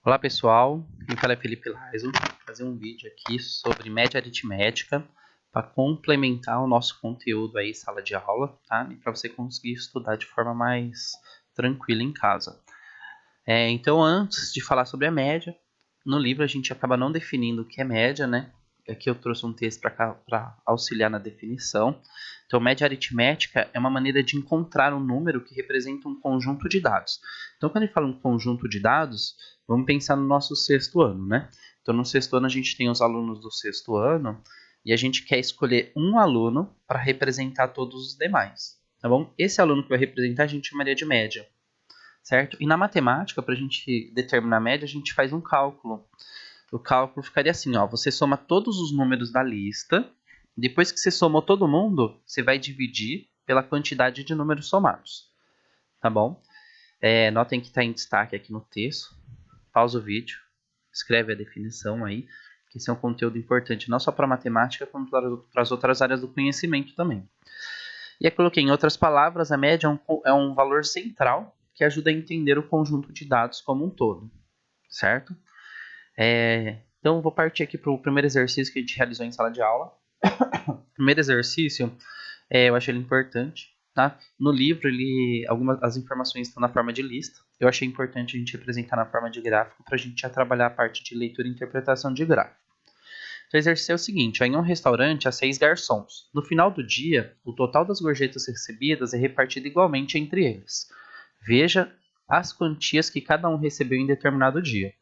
Olá pessoal, quem fala é Felipe Laiso. Vou fazer um vídeo aqui sobre média aritmética para complementar o nosso conteúdo aí, sala de aula, tá? E para você conseguir estudar de forma mais tranquila em casa. Então, antes de falar sobre a média, no livro a gente acaba não definindo o que é média, né? Aqui eu trouxe um texto para auxiliar na definição. Então, média aritmética é uma maneira de encontrar um número que representa um conjunto de dados. Então, quando a gente fala um conjunto de dados, vamos pensar no nosso sexto ano, né? Então, no sexto ano a gente tem os alunos do sexto ano e a gente quer escolher um aluno para representar todos os demais, tá bom? Esse aluno que vai representar a gente chamaria de média, certo? E na matemática, para a gente determinar a média, a gente faz um cálculo. O cálculo ficaria assim, ó, você soma todos os números da lista, depois que você somou todo mundo, você vai dividir pela quantidade de números somados, tá bom? Notem que está em destaque aqui no texto, pausa o vídeo, escreve a definição aí, que esse é um conteúdo importante não só para matemática, como para as outras áreas do conhecimento também. E aí coloquei em outras palavras, a média é um valor central que ajuda a entender o conjunto de dados como um todo, certo? Então, vou partir aqui para o primeiro exercício que a gente realizou em sala de aula. O primeiro exercício, eu achei ele importante, tá? No livro, as informações estão na forma de lista. Eu achei importante a gente representar na forma de gráfico para a gente já trabalhar a parte de leitura e interpretação de gráfico. Então, o exercício é o seguinte, em um restaurante há 6 garçons. No final do dia, o total das gorjetas recebidas é repartido igualmente entre eles. Veja as quantias que cada um recebeu em determinado dia.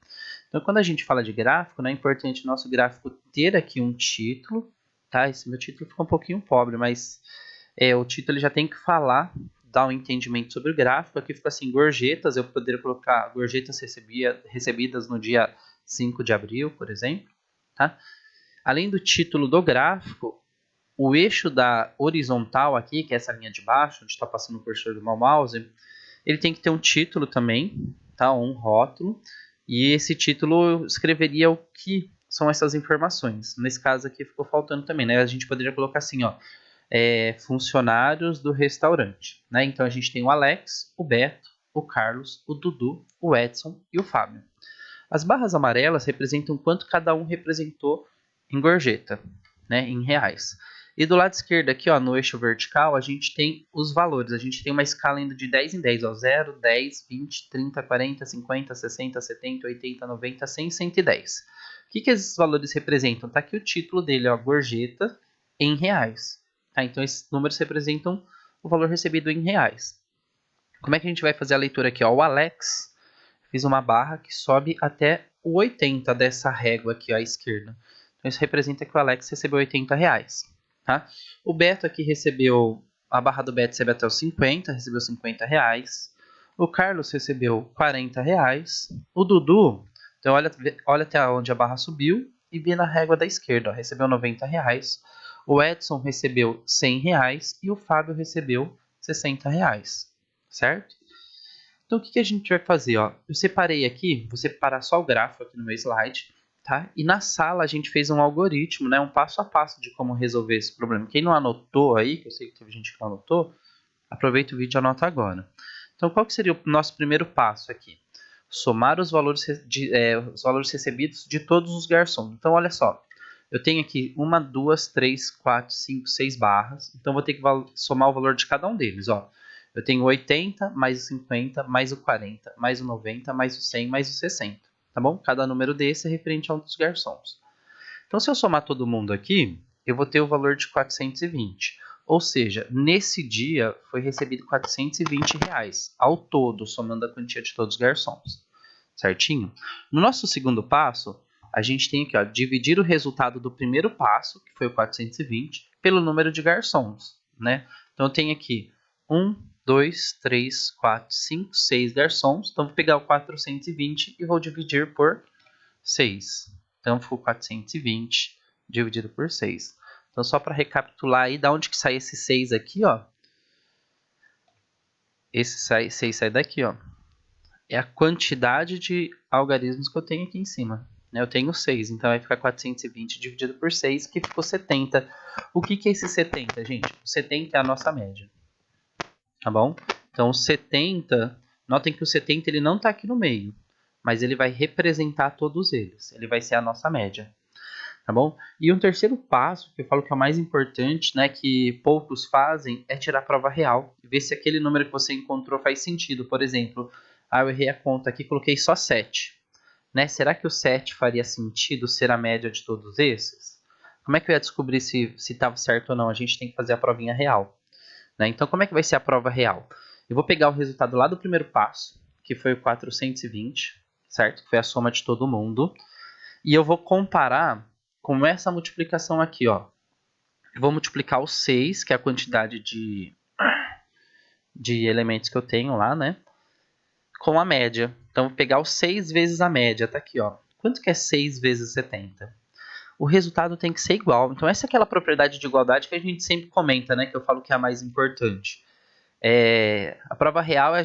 Então, quando a gente fala de gráfico, é importante o nosso gráfico ter aqui um título, tá? Esse meu título ficou um pouquinho pobre, mas o título ele já tem que falar, dar um entendimento sobre o gráfico. Aqui fica assim, gorjetas, eu poderia colocar gorjetas recebidas no dia 5 de abril, por exemplo, tá? Além do título do gráfico, o eixo da horizontal aqui, que é essa linha de baixo, onde está passando o cursor do meu mouse, ele tem que ter um título também, tá? Um rótulo. E esse título eu escreveria o que são essas informações. Nesse caso aqui ficou faltando também, né? A gente poderia colocar assim, ó, funcionários do restaurante, né? Então a gente tem o Alex, o Beto, o Carlos, o Dudu, o Edson e o Fábio. As barras amarelas representam quanto cada um representou em gorjeta, né? Em reais. E do lado esquerdo aqui, ó, no eixo vertical, a gente tem os valores. A gente tem uma escala indo de 10 em 10, ó, 0, 10, 20, 30, 40, 50, 60, 70, 80, 90, 100, 110. O que esses valores representam? Tá aqui o título dele, ó, gorjeta em reais. Tá? Então esses números representam o valor recebido em reais. Como é que a gente vai fazer a leitura aqui? Ó? O Alex, fiz uma barra que sobe até o 80 dessa régua aqui ó, à esquerda. Então isso representa que o Alex recebeu 80 reais. Tá? O Beto aqui recebeu, a barra do Beto recebeu até os 50, recebeu 50 reais. O Carlos recebeu 40 reais. O Dudu, então olha até onde a barra subiu e vê na régua da esquerda, ó, recebeu 90 reais. O Edson recebeu 100 reais e o Fábio recebeu 60 reais, certo? Então, o que a gente vai fazer? Ó? Eu separei aqui, vou separar só o gráfico aqui no meu slide, tá? E na sala a gente fez um algoritmo, né? Um passo a passo de como resolver esse problema. Quem não anotou aí, que eu sei que teve gente que não anotou, aproveita o vídeo e anota agora. Então, qual que seria o nosso primeiro passo aqui? Somar os valores recebidos de todos os garçons. Então, olha só. Eu tenho aqui 1, 2, 3, 4, 5, 6 barras. Então, vou ter que somar o valor de cada um deles, ó. Eu tenho 80, mais o 50, mais o 40, mais o 90, mais o 100, mais o 60, tá bom? Cada número desse é referente a um dos garçons. Então, se eu somar todo mundo aqui, eu vou ter o valor de 420. Ou seja, nesse dia foi recebido 420 reais ao todo, somando a quantia de todos os garçons. Certinho? No nosso segundo passo, a gente tem aqui, ó, dividir o resultado do primeiro passo, que foi o 420, pelo número de garçons, né? Então, eu tenho aqui 1, 2, 3, 4, 5, 6 garçons. Então, vou pegar o 420 e vou dividir por 6. Então, ficou 420 dividido por 6. Então, só para recapitular aí, da onde que sai esse 6 aqui, ó. Esse 6 sai daqui, ó. É a quantidade de algarismos que eu tenho aqui em cima. Eu tenho 6, então vai ficar 420 dividido por 6, que ficou 70. O que é esse 70, gente? O 70 é a nossa média. Tá bom? Então, o 70, notem que o 70 ele não está aqui no meio. mas ele vai representar todos eles. Ele vai ser a nossa média, tá bom? E um terceiro passo, que eu falo que é o mais importante, né, que poucos fazem, é tirar a prova real. Ver se aquele número que você encontrou faz sentido. Por exemplo, eu errei a conta aqui, coloquei só 7. Né? Será que o 7 faria sentido ser a média de todos esses? Como é que eu ia descobrir se estava certo ou não? A gente tem que fazer a provinha real. Né? Então, como é que vai ser a prova real? Eu vou pegar o resultado lá do primeiro passo, que foi o 420, certo? Que foi a soma de todo mundo. E eu vou comparar com essa multiplicação aqui, ó. Eu vou multiplicar o 6, que é a quantidade de elementos que eu tenho lá, né? Com a média. Então, vou pegar o 6 vezes a média, tá aqui, ó. Quanto que é 6 vezes 70? O resultado tem que ser igual. Então, essa é aquela propriedade de igualdade que a gente sempre comenta, né? Que eu falo que é a mais importante. A prova real é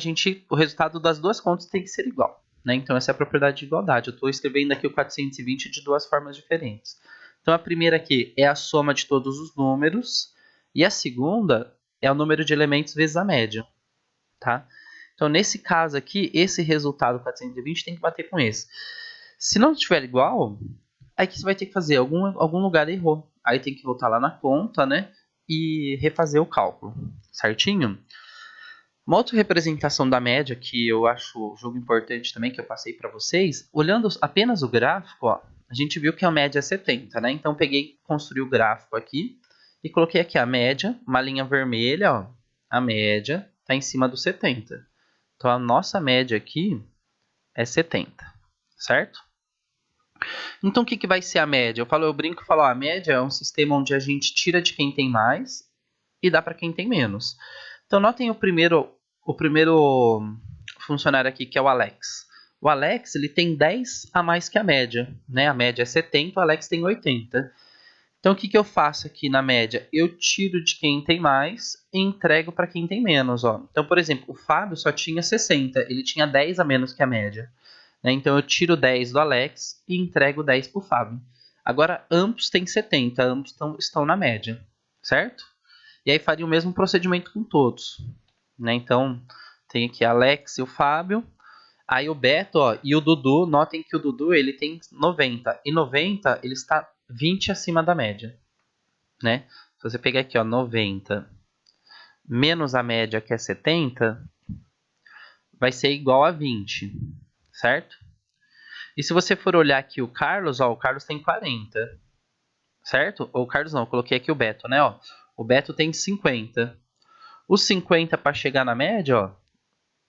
o resultado das duas contas tem que ser igual. Né? Então, essa é a propriedade de igualdade. Eu estou escrevendo aqui o 420 de duas formas diferentes. Então, a primeira aqui é a soma de todos os números. E a segunda é o número de elementos vezes a média. Tá? Então, nesse caso aqui, esse resultado 420 tem que bater com esse. Se não estiver igual, aí que você vai ter que fazer? Algum lugar errou. Aí tem que voltar lá na conta, né? E refazer o cálculo. Certinho? Uma outra representação da média que eu acho um jogo importante também, que eu passei para vocês, olhando apenas o gráfico, ó, a gente viu que a média é 70, né? Então peguei, construí o gráfico aqui e coloquei aqui a média, uma linha vermelha, ó, a média está em cima do 70. Então a nossa média aqui é 70, certo? Então o que vai ser a média? Eu brinco e falo, ó, a média é um sistema onde a gente tira de quem tem mais e dá para quem tem menos. Então notem o primeiro funcionário aqui, que é o Alex. O Alex ele tem 10 a mais que a média. Né? A média é 70, o Alex tem 80. Então o que eu faço aqui na média? Eu tiro de quem tem mais e entrego para quem tem menos. Ó. Então, por exemplo, o Fábio só tinha 60, ele tinha 10 a menos que a média. Né? Então eu tiro 10 do Alex e entrego 10 para o Fábio. Agora ambos têm 70, ambos estão na média, certo? E aí faria o mesmo procedimento com todos. Né? Então, tem aqui Alex e o Fábio. Aí o Beto, ó, e o Dudu, notem que o Dudu ele tem 90. E 90 ele está 20 acima da média. Né? Se você pegar aqui, ó, 90 menos a média, que é 70, vai ser igual a 20. Certo? E se você for olhar aqui o Carlos, ó, o Carlos tem 40. Certo? Ou o Carlos não, eu coloquei aqui o Beto, né? Ó, o Beto tem 50. Os 50 para chegar na média, ó,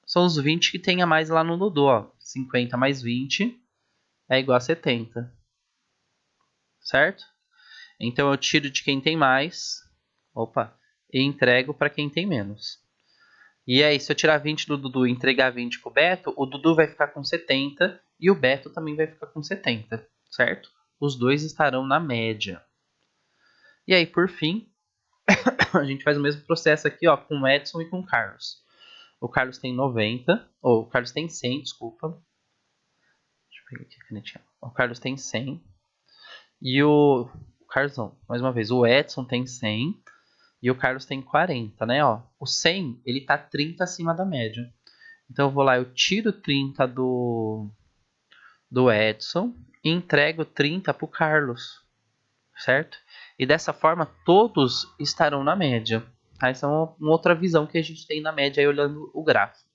são os 20 que tem a mais lá no Dudu, ó. 50 mais 20 é igual a 70. Certo? Então eu tiro de quem tem mais, e entrego para quem tem menos. E aí, se eu tirar 20 do Dudu e entregar 20 pro Beto, o Dudu vai ficar com 70 e o Beto também vai ficar com 70, certo? Os dois estarão na média. E aí, por fim, a gente faz o mesmo processo aqui, ó, com o Edson e com o Carlos. O Carlos tem 90, ou o Carlos tem 100, desculpa. Deixa eu pegar aqui a canetinha. O Carlos tem 100. E o Carlos não, mais uma vez, o Edson tem 100 e o Carlos tem 40, né? Ó, o 100, ele tá 30 acima da média. Então eu vou lá, eu tiro 30 do Edson e entrego 30 pro Carlos, certo? E dessa forma todos estarão na média. Tá? Essa é uma outra visão que a gente tem na média aí olhando o gráfico.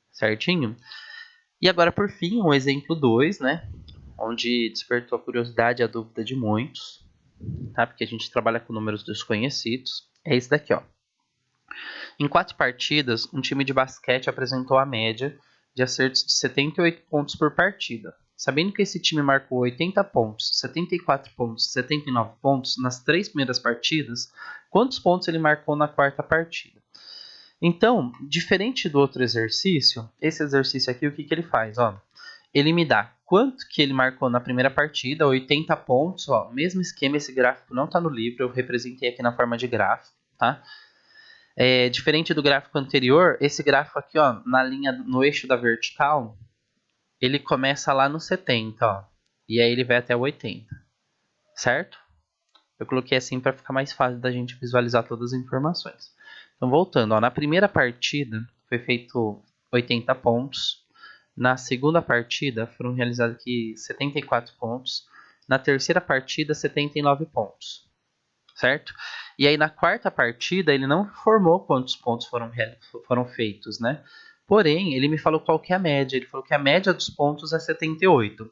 Certinho? E agora, por fim, um exemplo 2, né? Onde despertou a curiosidade e a dúvida de muitos, tá? Porque a gente trabalha com números desconhecidos. É esse daqui, ó. Em 4 partidas, um time de basquete apresentou a média de acertos de 78 pontos por partida. Sabendo que esse time marcou 80 pontos, 74 pontos e 79 pontos nas 3 primeiras partidas, quantos pontos ele marcou na 4ª partida? Então, diferente do outro exercício, esse exercício aqui, o que ele faz? Ó, ele me dá quanto que ele marcou na primeira partida, 80 pontos, ó, mesmo esquema, esse gráfico não está no livro, eu representei aqui na forma de gráfico, tá? Diferente do gráfico anterior, esse gráfico aqui, ó, na linha, no eixo da vertical, ele começa lá no 70, ó, e aí ele vai até o 80, certo? Eu coloquei assim para ficar mais fácil da gente visualizar todas as informações. Então, voltando, ó, na primeira partida foi feito 80 pontos, Na segunda partida foram realizados aqui 74 pontos. Na terceira partida, 79 pontos. Certo? E aí na quarta partida ele não informou quantos pontos foram feitos, né? Porém, ele me falou qual que é a média. Ele falou que a média dos pontos é 78.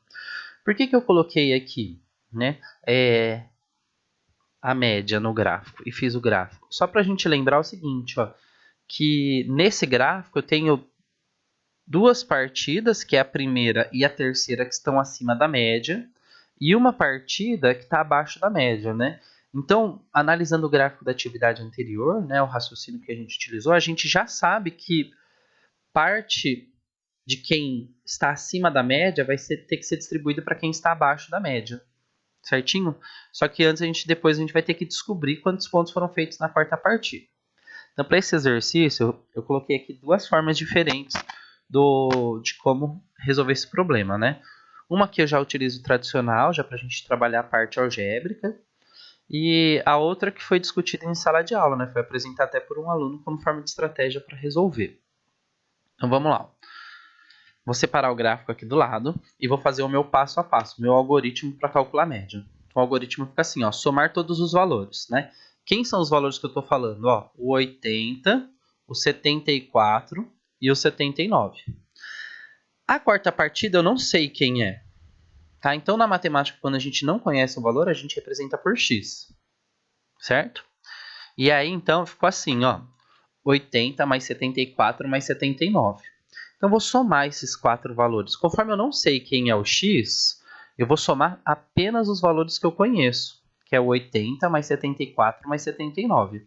Por que eu coloquei aqui, né? A média no gráfico e fiz o gráfico? Só para a gente lembrar o seguinte, ó, que nesse gráfico eu tenho duas partidas, que é a primeira e a terceira, que estão acima da média, e uma partida que está abaixo da média, né? Então, analisando o gráfico da atividade anterior, né, o raciocínio que a gente utilizou, a gente já sabe que parte de quem está acima da média vai ter que ser distribuída para quem está abaixo da média, certinho? Só que depois a gente vai ter que descobrir quantos pontos foram feitos na quarta partida. Então, para esse exercício, eu coloquei aqui duas formas diferentes de como resolver esse problema, né? Uma que eu já utilizo tradicional, já para a gente trabalhar a parte algébrica, e a outra que foi discutida em sala de aula, né? Foi apresentada até por um aluno como forma de estratégia para resolver. Então vamos lá. Vou separar o gráfico aqui do lado e vou fazer o meu passo a passo, meu algoritmo para calcular a média. O algoritmo fica assim, ó, somar todos os valores, né? Quem são os valores que eu estou falando? Ó, o 80, o 74 e o 79. A quarta partida eu não sei quem é. Tá? Então, na matemática, quando a gente não conhece o valor, a gente representa por x. Certo? E aí, então, ficou assim, ó. 80 mais 74 mais 79. Então, eu vou somar esses quatro valores. Conforme eu não sei quem é o x, eu vou somar apenas os valores que eu conheço, que é o 80 mais 74 mais 79,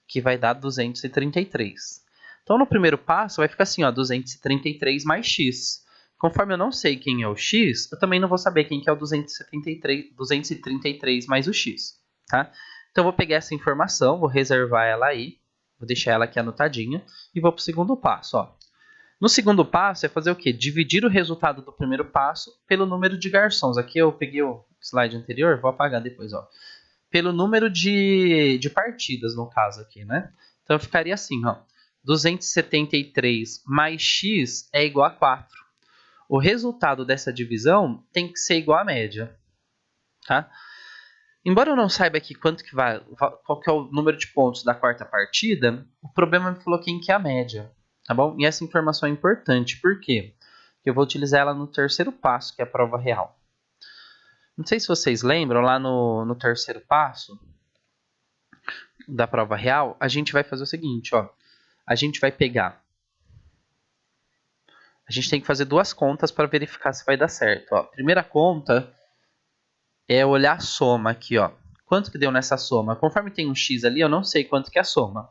que vai dar 233. Então, no primeiro passo, vai ficar assim, ó, 233 mais x. Conforme eu não sei quem é o x, eu também não vou saber quem que é o 233 mais o x, tá? Então, eu vou pegar essa informação, vou reservar ela aí, vou deixar ela aqui anotadinha e vou para o segundo passo, ó. No segundo passo é fazer o quê? Dividir o resultado do primeiro passo pelo número de garçons. Aqui eu peguei o slide anterior, vou apagar depois, ó. Pelo número de partidas, no caso aqui, né? Então ficaria assim, ó. 273 mais x é igual a 4. O resultado dessa divisão tem que ser igual à média, tá? Embora eu não saiba aqui qual que é o número de pontos da quarta partida, o problema me falou quem que é a média, tá bom? E essa informação é importante, por quê? Porque eu vou utilizar ela no terceiro passo, que é a prova real. Não sei se vocês lembram, lá no terceiro passo da prova real, a gente vai fazer o seguinte, ó. A gente vai pegar... A gente tem que fazer duas contas para verificar se vai dar certo, ó. Primeira conta é olhar a soma aqui, ó. Quanto que deu nessa soma? Conforme tem um x ali, eu não sei quanto que é a soma.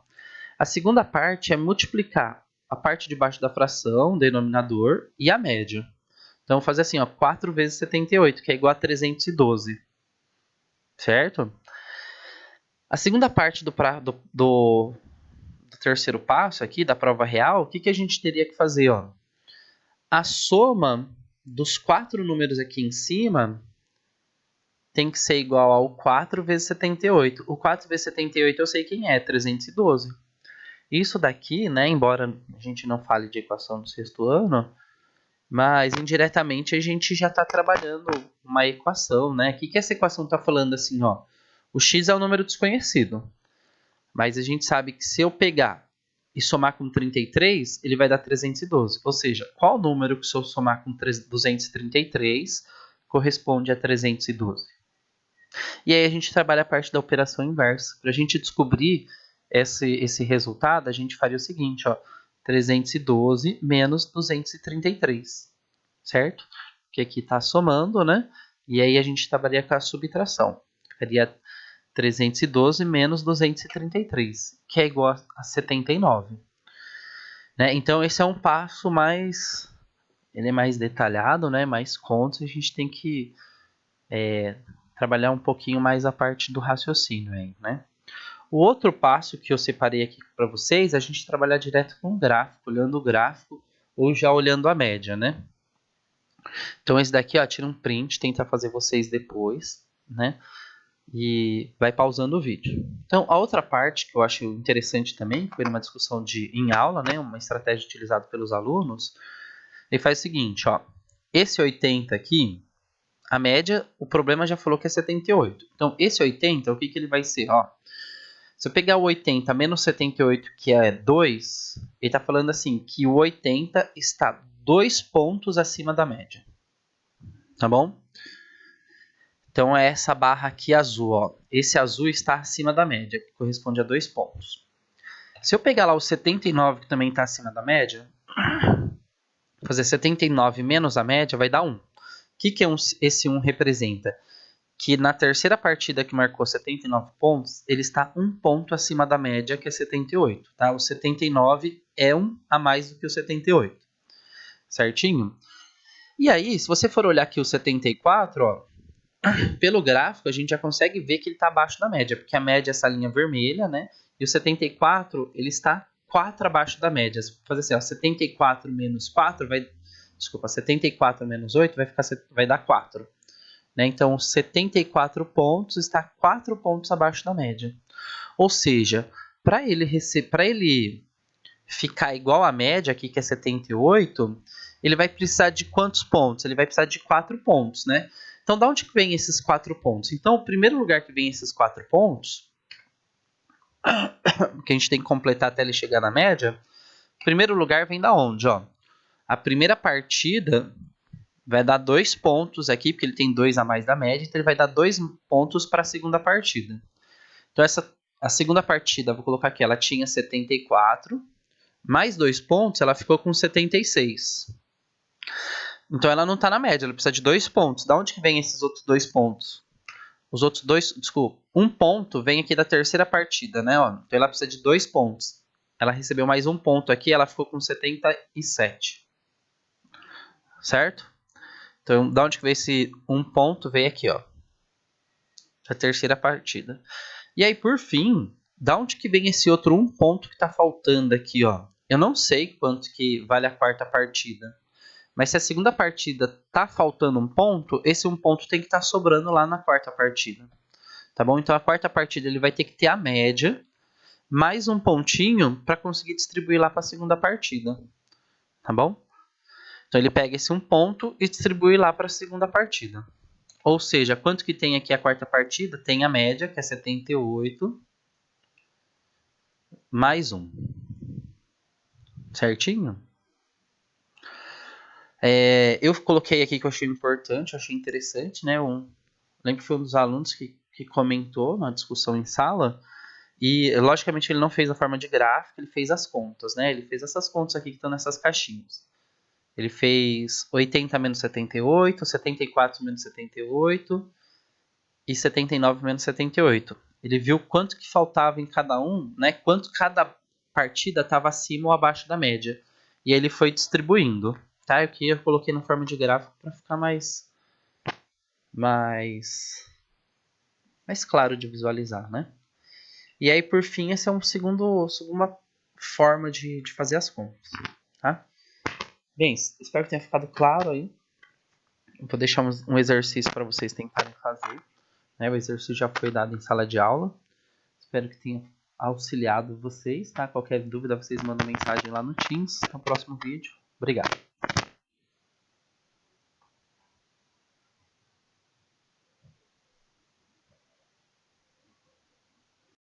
A segunda parte é multiplicar a parte de baixo da fração, o denominador, e a média. Então, vou fazer assim, ó, 4 vezes 78, que é igual a 312. Certo? A segunda parte do terceiro passo aqui, da prova real, o que a gente teria que fazer? Ó? A soma dos quatro números aqui em cima tem que ser igual ao 4 vezes 78. O 4 vezes 78 eu sei quem é, 312. Isso daqui, né, embora a gente não fale de equação do sexto ano, mas indiretamente a gente já está trabalhando uma equação, né? O que essa equação está falando assim, ó? O x é um número desconhecido, mas a gente sabe que se eu pegar e somar com 33, ele vai dar 312. Ou seja, qual número que se eu somar com 233 corresponde a 312? E aí a gente trabalha a parte da operação inversa. Para a gente descobrir esse resultado, a gente faria o seguinte, ó, 312 menos 233, certo? Porque aqui está somando, né? E aí a gente trabalharia com a subtração. Ficaria 312 menos 233, que é igual a 79. Né? Então esse é um passo mais... Ele é mais detalhado, né? Mais contos, a gente tem que trabalhar um pouquinho mais a parte do raciocínio aí, né? O outro passo que eu separei aqui para vocês é a gente trabalhar direto com o gráfico, olhando o gráfico ou já olhando a média, né? Então esse daqui, ó, tira um print, tenta fazer vocês depois, né? E vai pausando o vídeo. Então a outra parte que eu acho interessante também, foi uma discussão em aula, né? Uma estratégia utilizada pelos alunos, Ele faz o seguinte, ó. Esse 80 aqui, a média, o problema já falou que é 78. Então, esse 80, o que ele vai ser, ó? Se eu pegar o 80 menos 78, que é 2, ele está falando assim, que o 80 está 2 pontos acima da média. Tá bom? Então, é essa barra aqui azul, ó. Esse azul está acima da média, que corresponde a 2 pontos. Se eu pegar lá o 79, que também está acima da média, fazer 79 menos a média, vai dar 1. O que esse 1 representa? Que na terceira partida que marcou 79 pontos, ele está 1 ponto acima da média, que é 78. Tá? O 79 é 1 a mais do que o 78. Certinho? E aí, se você for olhar aqui o 74, ó, pelo gráfico, a gente já consegue ver que ele está abaixo da média, porque a média é essa linha vermelha, né? E o 74, ele está 4 abaixo da média. Se fazer assim, ó, 74 menos 4 vai... Desculpa, 74 menos 8 vai dar 4. Né? Então, 74 pontos está 4 pontos abaixo da média. Ou seja, para ele ficar igual à média aqui, que é 78, ele vai precisar de quantos pontos? Ele vai precisar de 4 pontos, né? Então, da onde que vem esses 4 pontos? Então, o primeiro lugar que vem esses 4 pontos, que a gente tem que completar até ele chegar na média, o primeiro lugar vem da onde? Ó? A primeira partida vai dar 2 pontos aqui, porque ele tem 2 a mais da média, então ele vai dar 2 pontos para a segunda partida. Então, a segunda partida, vou colocar aqui, ela tinha 74, mais 2 pontos, ela ficou com 76. Então, ela não está na média, ela precisa de 2 pontos. Da onde que vem esses outros 2 pontos? Os outros 2, desculpa, 1 ponto vem aqui da terceira partida, né? Ó, então, ela precisa de 2 pontos. Ela recebeu mais 1 ponto aqui, ela ficou com 77. Certo? Então, da onde que veio esse 1 ponto? Veio aqui, ó. Da terceira partida. E aí, por fim, da onde que vem esse outro 1 ponto que está faltando aqui, ó? Eu não sei quanto que vale a quarta partida. Mas se a segunda partida tá faltando 1 ponto, esse 1 ponto tem que estar sobrando lá na quarta partida. Tá bom? Então, a quarta partida ele vai ter que ter a média, mais 1 pontinho para conseguir distribuir lá para a segunda partida. Tá bom? Então, ele pega esse 1 ponto e distribui lá para a segunda partida. Ou seja, quanto que tem aqui a quarta partida? Tem a média, que é 78, mais 1. Certinho? Eu coloquei aqui que eu achei importante, eu achei interessante, né? Lembro que foi um dos alunos que comentou na discussão em sala, e logicamente ele não fez a forma de gráfico, ele fez as contas, né? Ele fez essas contas aqui que estão nessas caixinhas. Ele fez 80 menos 78, 74 menos 78 e 79 menos 78. Ele viu quanto que faltava em cada um, né? Quanto cada partida estava acima ou abaixo da média. E aí ele foi distribuindo. Tá? Aqui eu coloquei na forma de gráfico para ficar mais claro de visualizar, né? E aí, por fim, essa é segunda forma de fazer as contas, tá? Bem, espero que tenha ficado claro aí. Eu vou deixar um exercício para vocês tentarem fazer. Né? O exercício já foi dado em sala de aula. Espero que tenha auxiliado vocês, tá? Qualquer dúvida, vocês mandam mensagem lá no Teams. Até o próximo vídeo. Obrigado.